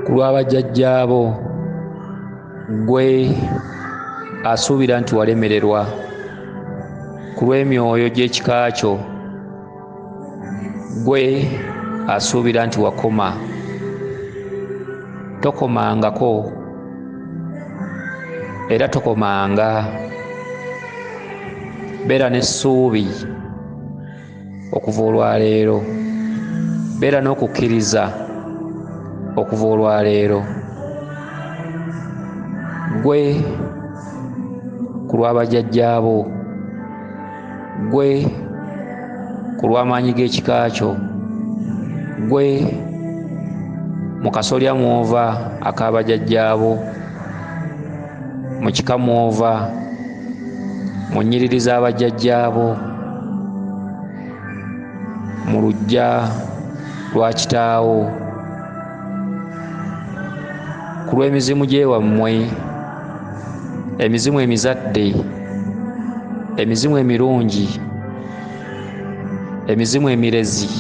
ku lw'abajjajjaabo, gwe asuubira nti walemererwa ku lw'emyoyo gy'ekika kyo, gwe asuubira nti wakoma. Tokomangako era tokomanga. Beera n'essuubi okuva olwaleero, beera n'okukkiriza okuva olwaleero. Gwe ku lw'abajjajjaabo, gwe ku lw'amaanyi g'ekika kyo, gwe mu kasolya mw'ova ak'abajjajjaabo, mu kika mw'ova, mu nnyiriri z'abajjajjaabo, mu luggya lwa kitaawo, ku lw'emizimu gy'ewammwe, emizimu emizadde, emizimu emirungi, emizimu emirezi,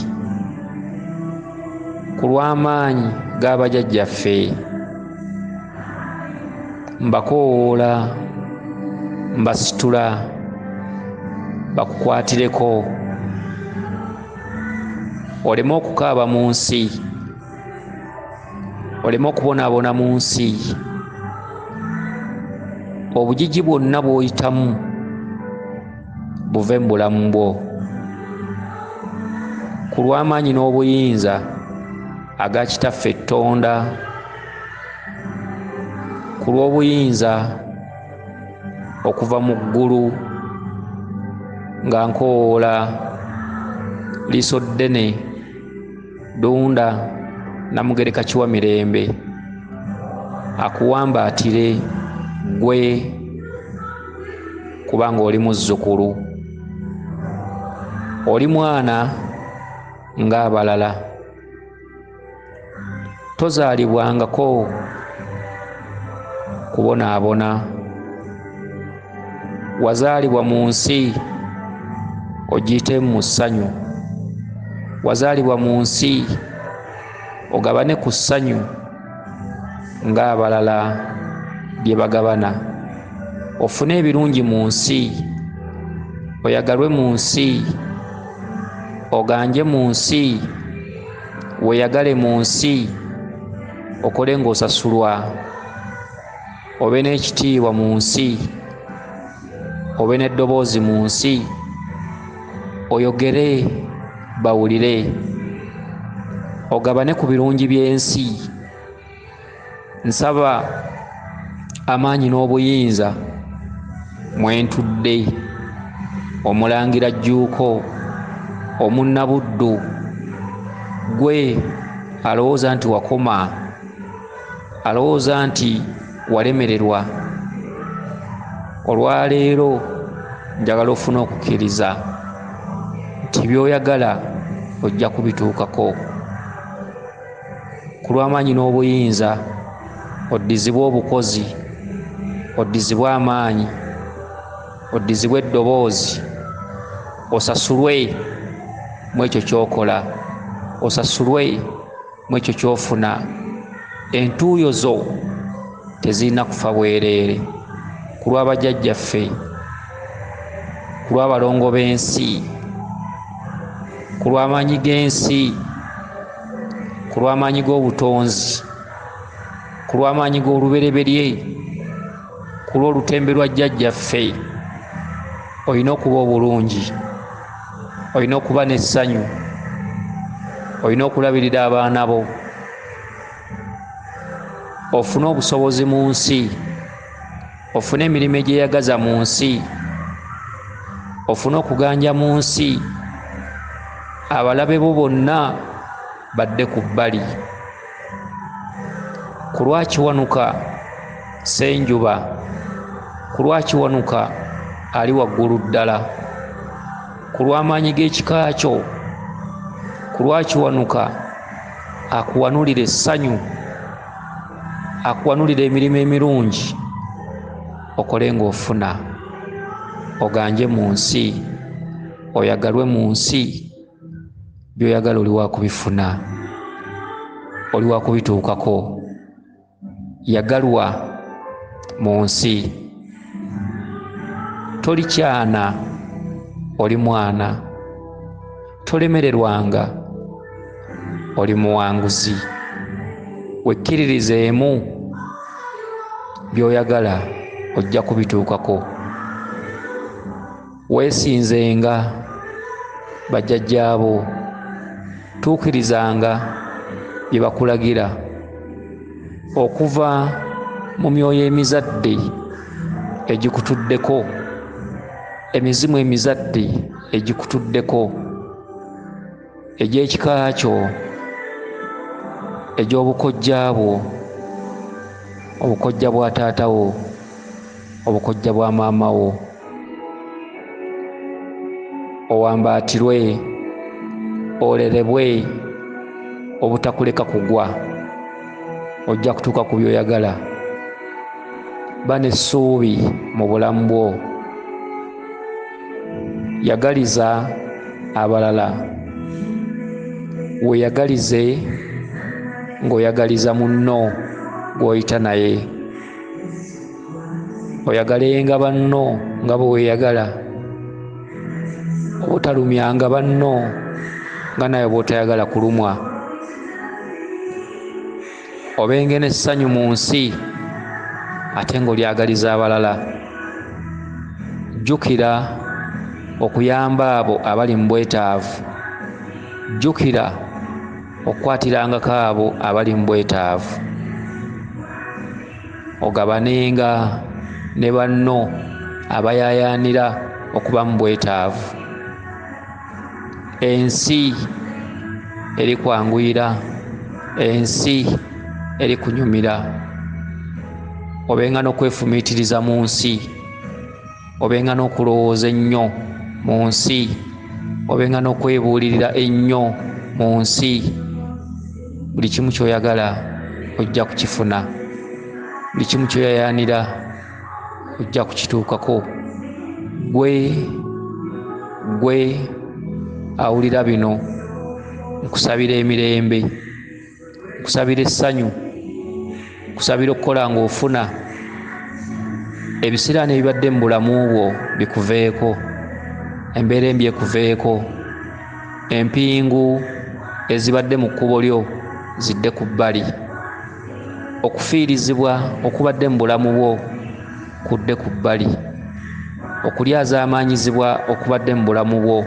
ku lw'amaanyi g'abajjajjaffe, mbakoowoola, mbasitula bakukwatireko, oleme okukaaba mu nsi, oleme okubonaabona mu nsi. Obugigi bwonna bw'oyitamu buve mu bulamu bwo, ku lw'amaanyi n'obuyinza aga Kitaffe Ttonda, ku lw'obuyinza okuva mu ggulu nga nkoowoola liiso ddene Dunda Namugereka Kiwamirembe akuwambaatire gwe, kubanga oli muzzukulu, oli mwana ng'abalala. Tozaalibwangako kubonaabona. Wazaalibwa mu nsi ogiyitemu mu ssanyu, wazaalibwa mu nsi ogabane ku ssanyu ng'abalala bye bagabana. Ofune ebirungi mu nsi, oyagalwe mu nsi, oganje mu nsi, weeyagale mu nsi, okole ng'osasulwa, obe n'ekitiibwa mu nsi, obe n'eddoboozi mu nsi, oyogere bawulire, ogabane ku birungi by'ensi. Nsaba amaanyi n'obuyinza mwentudde, Omulangira Jjuuko, Omunabuddu, gwe alowooza nti wakoma, alowooza nti walemererwa, olwaleero njagala ofune okukkiriza nti by'oyagala ojja kubituukako. Ku lw'amaanyi n'obuyinza oddizibwe obukozi, oddizibwe amaanyi, oddizibwe eddoboozi, osasulwe mu ekyo ky'okola, osasulwe mu ekyo ky'ofuna. Entuuyo zo tezirina kufa bwereere. Ku lw'abajjajjaffe, ku lw'abalongo b'ensi, ku lw'amaanyi g'ensi, ku lw'amaanyi g'obutonzi, ku lw'amaanyi g'olubereberye, ku lw'olutembe lwa jjajjaffe, olina okuba obulungi, olina okuba n'essanyu, olina okulabirira abaana bo, ofune obusobozi mu nsi, ofune emirimu egyeyagaza mu nsi, ofune okuganja mu nsi, abalabe bo bonna badde ku bbali. Ku lwakiwanuka Ssenjuba, ku lwakiwanuka ali waggulu ddala, ku lw'amaanyi g'ekika kyo, ku lwakiwanuka akuwanulira essanyu, akuwanulira emirimu emirungi, okole ng'ofuna, oganje mu nsi, oyagalwe mu nsi. By'oyagala oli wa kubifuna, oli wa kubituukako. yagalwa mu nsi. Toli kyana, oli mwana. Tolemererwanga, oli muwanguzi. Wekkiririzeemu by'oyagala ojja kubituukako. Weesinzenga bajjajjaabo, tuukirizanga bye bakulagira. Okuva mu myoyo emizadde egikutuddeko, emizimu emizadde egikutuddeko, egy'ekika kyo, egy'obukojja bwo, obukojja bwa taata wo, obukojja bwa maama wo. Owambaatirwe, olerebwe, obutakuleka kugwa. Ojja kutuuka ku by'oyagala. Ba n'essuubi mu bulamu bwo. Yagaliza abalala, weeyagalize ng'oyagaliza munno gw'oyita naye. Oyagalenga banno nga bwe weeyagala. Obutalumyanga banno nga naye bw'otayagala kulumwa. Obenge n'essanyu mu nsi ate ng'olyagaliza abalala. Jjukira okuyamba abo abali mu bwetaavu. Jjukira okukwatirangako abo abali mu bwetaavu. Ogabanenga ne banno abayaayaanira okuba mu bwetaavu. Ensi eri kwanguyira, ensi eri kunyumira. Obenga n'okwefumiitiriza mu nsi, obenga n'okulowooza ennyo mu nsi, obenga n'okwebuulirira ennyo mu nsi. Buli kimu ky'oyagala ojja kukifuna. Buli kimu ky'oyayaanira ojja kukituukako. Gwe awulira bino, nkusabira emirembe, nkusabira essanyu, nkusabira okukola ng'ofuna. Ebisiraani ebibadde mu bulamu bwo bikuveeko, embeera embi ekuveeko, empingu ezibadde mu kkubo lyo zidde ku bbali. Okufiirizibwa okubadde mu bulamu bwo kudde ku bbali. Okulyazaamaanyizibwa okubadde mu bulamu bwo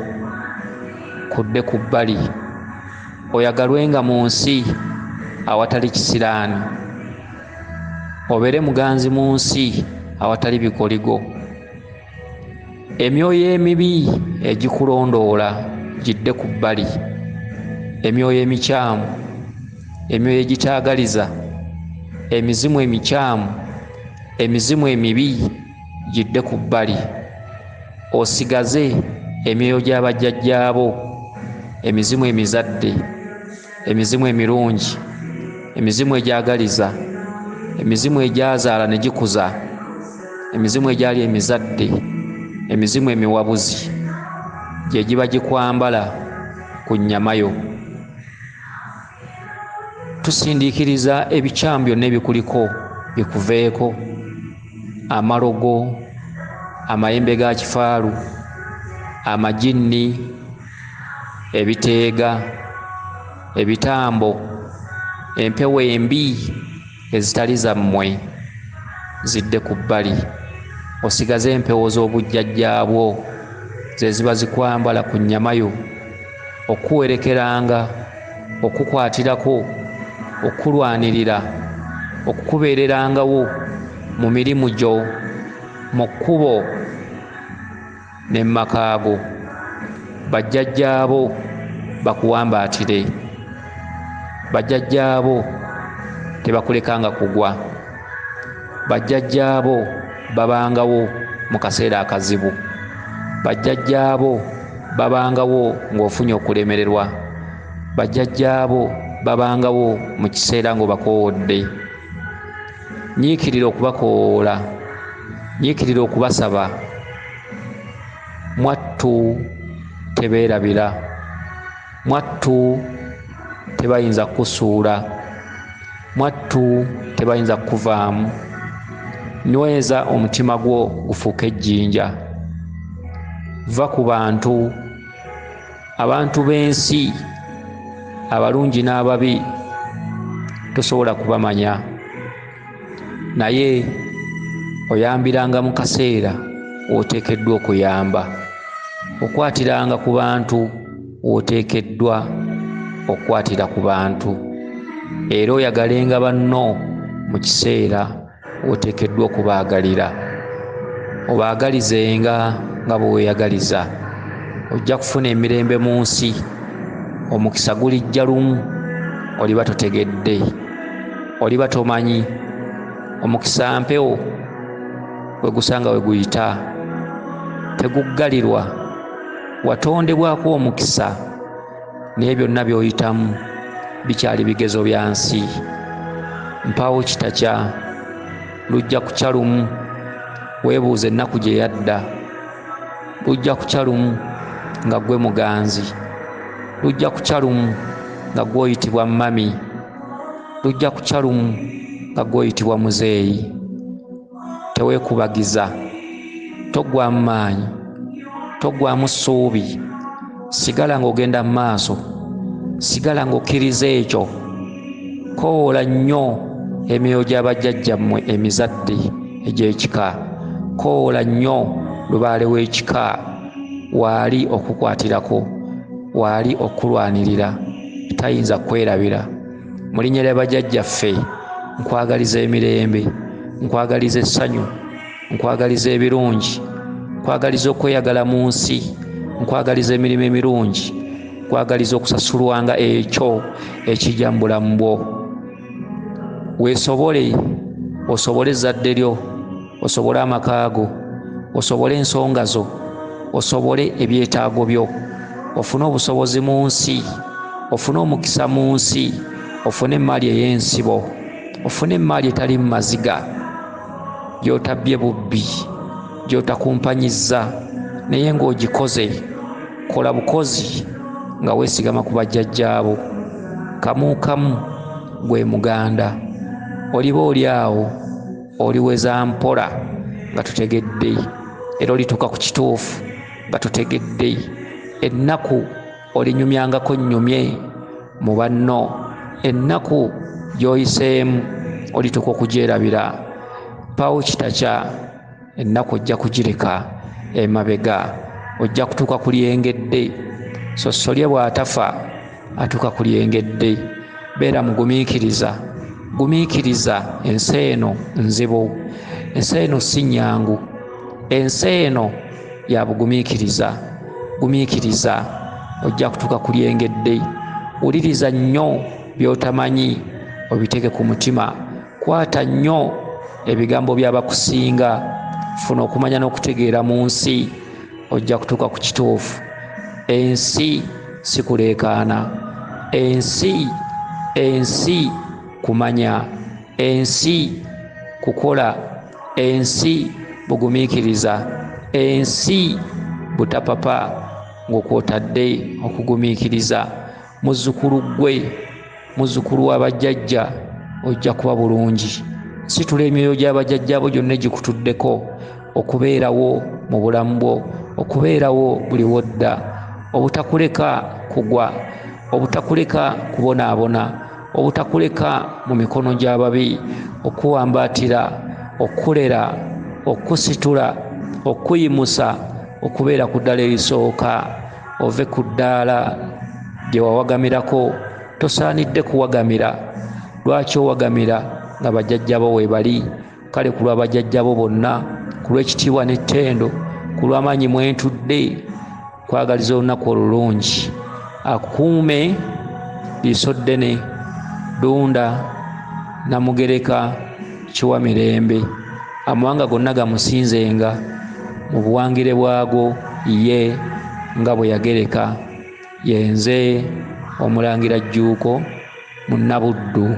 kudde ku bbali. Oyagalwenga mu nsi awatali kisiraani. Obeere muganzi mu nsi awatali bikoligo. Emyoyo emibi egikulondoola gidde ku bbali. Emyoyo emikyamu, emyoyo egitaagaliza, emizimu emikyamu, emizimu emibi gidde ku bbali. Osigaze emyoyo gy'abajjajjaabo, emizimu emizadde, emizimu emirungi, emizimu egyagaliza, emizimu egyazaala ne gikuza, emizimu egyali emizadde, emizimu emiwabuzi, gye giba gikwambala ku nnyama yo. Tusindiikiriza ebikyamu byonna ebikuliko bikuveeko. Amalogo, amayembe ga kifaalu, amajinni, ebiteega, ebitambo, empewo embi ezitali zammwe zidde ku bbali. Osigaze empewo z'obujjajjaabwo ze ziba zikwambala ku nnyama yo, okuwerekeranga, okukwatirako, okulwanirira, okukubeererangawo mu mirimu gyo, mu kkubo ne mu makaago. Bajjajjaabo bakuwambaatire. Bajjajjaabo tebakulekanga kugwa. Bajjajjaabo babangawo mu kaseera akazibu. Bajjajjaabo babangawo ng'ofunye okulemererwa. Bajjajjaabo babangawo mu kiseera ng'obakoowodde. Nyiikirira okubakoola, nyiikirira okubasaba. Mwattu tebeerabira, mwattu tebayinza kukusuula, mwattu tebayinza kuvaamu. Nyweza omutima gwo gufuuke ejjinja. Va ku bantu, abantu b'ensi abalungi n'ababi tosobola kubamanya, naye oyambiranga mu kaseera w'oteekeddwa okuyamba. Okwatiranga ku bantu w'oteekeddwa okukwatira ku bantu, era oyagalenga banno mu kiseera w'oteekeddwa okubaagalira. Obaagalizenga nga bwe weeyagaliza, ojja kufuna emirembe mu nsi. Omukisa gulijja lumu, oliba totegedde, oliba tomanyi. Omukisa mpewo we gusanga we guyita, teguggalirwa. Watondebwako omukisa, naye byonna by'oyitamu bikyali bigezo bya nsi. Mpaawo kitakya, lujja kukya lumu, weebuuze ennaku gye yadda. Lujja kukya lumu nga ggwe muganzi. Lujja kukya lumu nga ggwe oyitibwa mami. Lujja kukya lumu nga ggwe oyitibwa muzeeyi. Teweekubagiza, toggwamu maanyi, toggwamu ssuubi. Sigala ng'ogenda mu maaso, sigala ng'okkiriza ekyo. Koowoola nnyo emyoyo gy'abajjajjammwe emizadde egy'ekika. Koowoola nnyo lubaale w'ekika, waali okukwatirako, waali okulwanirira, tayinza kwerabira. Mu linnya lya bajjajjaffe nkwagaliza emirembe, nkwagaliza essanyu, nkwagaliza ebirungi, nkwagaliza okweyagala mu nsi, nkwagaliza emirimu emirungi, nkwagaliza okusasulwanga ekyo ekijja mu bulamu bwo. Weesobole, osobole ezzadde lyo, osobole amaka go, osobole ensonga zo, osobole ebyetaago byo, ofune obusobozi mu nsi, ofune omukisa mu nsi, ofune emmaali ey'ensibo, ofune emmaali etali mu maziga, gy'otabbye bubbi, gy'otakumpanyizza, naye ng'ogikoze. Kola bukozi nga weesigama ku bajjajjaabo. Kamu kamu gwe muganda. Oliba oli awo, oliweza mpola nga tutegedde, era olituuka ku kituufu nga tutegedde. Ennaku olinyumyangako nnyumye mu banno, ennaku gy'oyiseemu olituuka okugyerabira. Mpaawo kitakya, ennaku ojja kugireka emabega, ojja kutuuka ku lyengedde. Sossolye bw'atafa atuuka ku lyengedde. Beera mugumiikiriza, gumiikiriza. Ensi eno nzibu, ensi eno si nnyangu, ensi eno ya bugumiikiriza. Gumiikiriza, ojja kutuuka ku lyengedde. Wuliriza nnyo by'otamanyi, obiteke ku mutima. Kwata nnyo ebigambo by'abakusinga. Funa okumanya n'okutegeera mu nsi, ojja kutuuka ku kituufu. Ensi si kuleekaana, ensi kumanya, ensi kukola, ensi bugumiikiriza, ensi butapapa ng'okwotadde okugumiikiriza. Muzzukulu gwe, muzzukulu w'abajjajja, ojja kuba bulungi. Situla emyoyo gy'abajjajjaabo gyonna gikutuddeko, okubeerawo mu bulamu bwo, okubeerawo buli wodda, obutakuleka kugwa, obutakuleka kubonaabona, obutakuleka mu mikono gy'ababi, okuwambaatira, okkulera, okkusitula, okkuyimusa, okubeera ku ddala erisooka. Ove ku ddaala gye wawagamirako, tosaanidde kuwagamira. Lwaki owagamira nga bajjajjabo weebali? Kale ku lwa bajjajjabo bonna, ku lw'ekitiibwa n'ettendo, ku lw'amaanyi mwentudde, kwagaliza olunaku olulungi. Akuume liiso ddene, Ddunda, Namugereka, Kiwamirembe. Amawanga gonna gamusinzenga mu buwangire bwago ye nga bwe yagereka. Yenze Omulangira Jjuuko, Munabuddu.